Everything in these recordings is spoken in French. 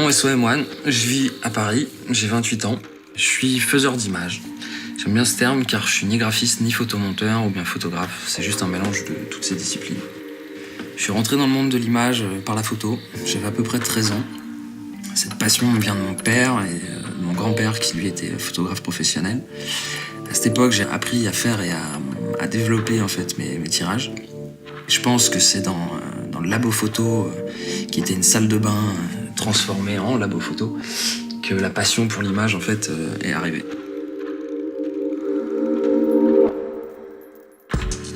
nom est Sohem Wan, je vis à Paris, j'ai 28 ans. Je suis faiseur d'images. J'aime bien ce terme car je suis ni graphiste ni photomonteur ou bien photographe. C'est juste un mélange de toutes ces disciplines. Je suis rentré dans le monde de l'image par la photo. J'avais à peu près 13 ans. Cette passion vient de mon père et de mon grand-père qui lui était photographe professionnel. À cette époque, j'ai appris à faire et à développer en fait mes tirages. Je pense que c'est dans le labo photo, qui était une salle de bain transformée en labo photo, que la passion pour l'image en fait est arrivée.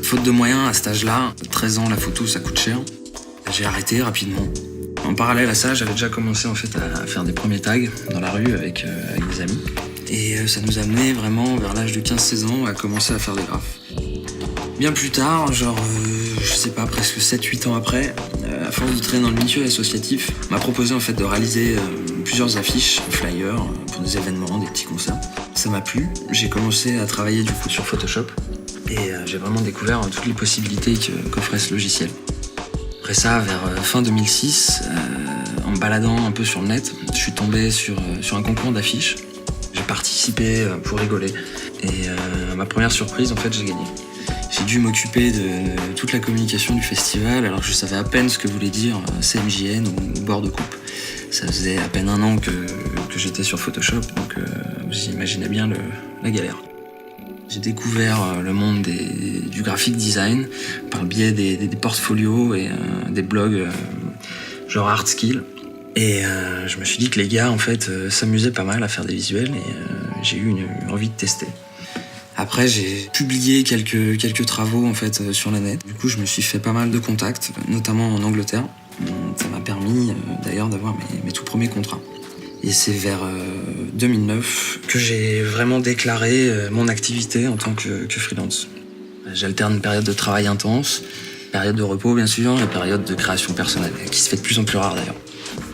Faute de moyens à cet âge-là, 13 ans, la photo ça coûte cher. J'ai arrêté rapidement. En parallèle à ça, j'avais déjà commencé en fait à faire des premiers tags dans la rue avec des amis. Et ça nous a amené vraiment vers l'âge de 15-16 ans à commencer à faire des graphes. Bien plus tard, je sais pas, presque 7-8 ans après, à force de traîner dans le milieu associatif, on m'a proposé en fait de réaliser plusieurs affiches, flyers, pour des événements, des petits concerts. Ça m'a plu, j'ai commencé à travailler du coup sur Photoshop et j'ai vraiment découvert toutes les possibilités qu'offrait ce logiciel. Après ça, vers fin 2006, en me baladant un peu sur le net, je suis tombé sur un concours d'affiches. J'ai participé pour rigoler et à ma première surprise, en fait, j'ai gagné. J'ai dû m'occuper de toute la communication du festival alors que je savais à peine ce que voulait dire CMJN ou bord de coupe. Ça faisait à peine un an que j'étais sur Photoshop, donc vous imaginez bien la galère. J'ai découvert le monde du graphic design par le biais des portfolios et des blogs genre Artskill. Et je me suis dit que les gars en fait s'amusaient pas mal à faire des visuels et j'ai eu une envie de tester. Après, j'ai publié quelques travaux en fait sur la net. Du coup, je me suis fait pas mal de contacts, notamment en Angleterre. Ça m'a permis d'ailleurs d'avoir mes tout premiers contrats. Et c'est vers 2009 que j'ai vraiment déclaré mon activité en tant que freelance. J'alterne une période de travail intense, période de repos bien sûr, et période de création personnelle, qui se fait de plus en plus rare d'ailleurs.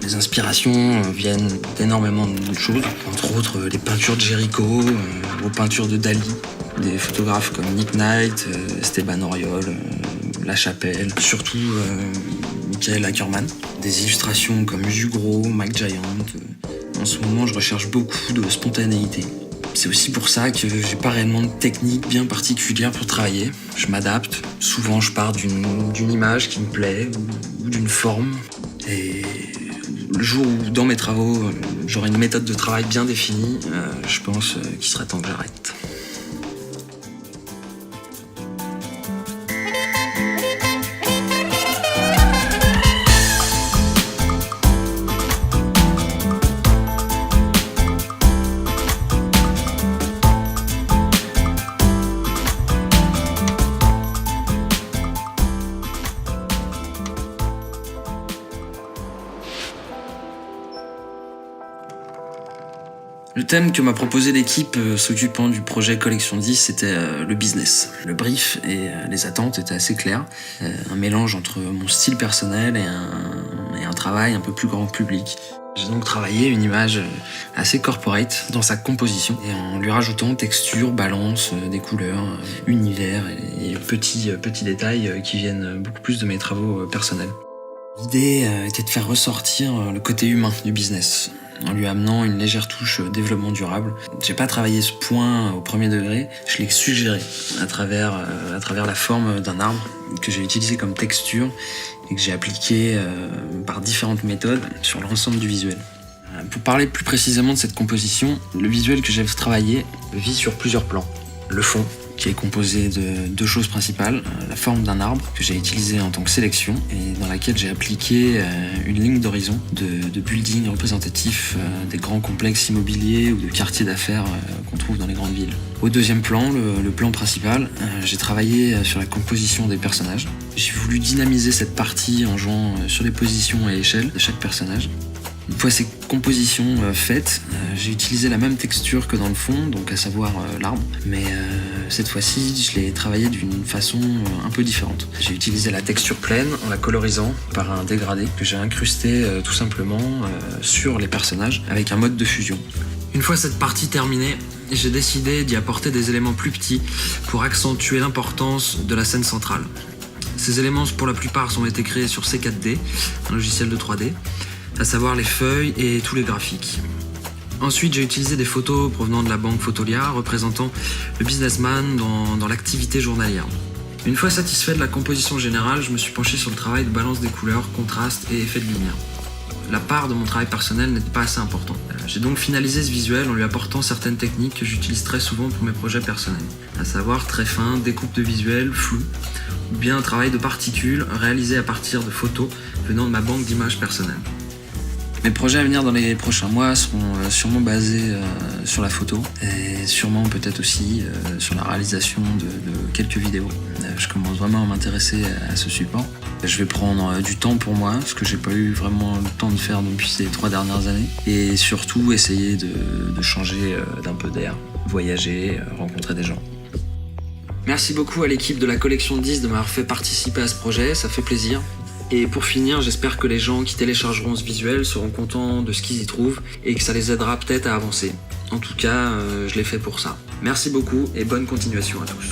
Les inspirations viennent d'énormément de choses, entre autres les peintures de Géricault, aux peintures de Dali, des photographes comme Nick Knight, Esteban Oriol, La Chapelle, surtout Michael Ackerman, des illustrations comme Jugro, Mike Giant. En ce moment, je recherche beaucoup de spontanéité. C'est aussi pour ça que j'ai pas réellement de technique bien particulière pour travailler. Je m'adapte. Souvent, je pars d'une image qui me plaît ou d'une forme. Et le jour où, dans mes travaux, j'aurai une méthode de travail bien définie, je pense qu'il serait temps que j'arrête. Le thème que m'a proposé l'équipe s'occupant du projet Collection 10, c'était le business. Le brief et les attentes étaient assez clairs. Un mélange entre mon style personnel et un travail un peu plus grand public. J'ai donc travaillé une image assez corporate dans sa composition et en lui rajoutant texture, balance, des couleurs, univers et petits détails qui viennent beaucoup plus de mes travaux personnels. L'idée était de faire ressortir le côté humain du business, en lui amenant une légère touche développement durable. J'ai pas travaillé ce point au premier degré, je l'ai suggéré à travers la forme d'un arbre que j'ai utilisé comme texture et que j'ai appliqué par différentes méthodes sur l'ensemble du visuel. Pour parler plus précisément de cette composition, le visuel que j'ai travaillé vit sur plusieurs plans. Le fond, qui est composé de deux choses principales, la forme d'un arbre que j'ai utilisé en tant que sélection et dans laquelle j'ai appliqué une ligne d'horizon de buildings représentatifs des grands complexes immobiliers ou de quartiers d'affaires qu'on trouve dans les grandes villes. Au deuxième plan, le plan principal, j'ai travaillé sur la composition des personnages. J'ai voulu dynamiser cette partie en jouant sur les positions et échelles de chaque personnage. Une fois ces compositions faites, j'ai utilisé la même texture que dans le fond, donc à savoir l'arbre, mais cette fois-ci, je l'ai travaillé d'une façon un peu différente. J'ai utilisé la texture pleine en la colorisant par un dégradé que j'ai incrusté tout simplement sur les personnages avec un mode de fusion. Une fois cette partie terminée, j'ai décidé d'y apporter des éléments plus petits pour accentuer l'importance de la scène centrale. Ces éléments, pour la plupart, ont été créés sur C4D, un logiciel de 3D. à savoir les feuilles et tous les graphiques. Ensuite, j'ai utilisé des photos provenant de la banque Fotolia, représentant le businessman dans l'activité journalière. Une fois satisfait de la composition générale, je me suis penché sur le travail de balance des couleurs, contraste et effet de lumière. La part de mon travail personnel n'était pas assez importante. J'ai donc finalisé ce visuel en lui apportant certaines techniques que j'utilise très souvent pour mes projets personnels, à savoir très fin, découpe de visuels, flou, ou bien un travail de particules réalisé à partir de photos venant de ma banque d'images personnelles. Mes projets à venir dans les prochains mois seront sûrement basés sur la photo et sûrement peut-être aussi sur la réalisation de quelques vidéos. Je commence vraiment à m'intéresser à ce support. Je vais prendre du temps pour moi, ce que j'ai pas eu vraiment le temps de faire depuis ces 3 dernières années. Et surtout essayer de changer d'un peu d'air, voyager, rencontrer des gens. Merci beaucoup à l'équipe de la collection 10 de m'avoir fait participer à ce projet, ça fait plaisir. Et pour finir, j'espère que les gens qui téléchargeront ce visuel seront contents de ce qu'ils y trouvent et que ça les aidera peut-être à avancer. En tout cas, je l'ai fait pour ça. Merci beaucoup et bonne continuation à tous.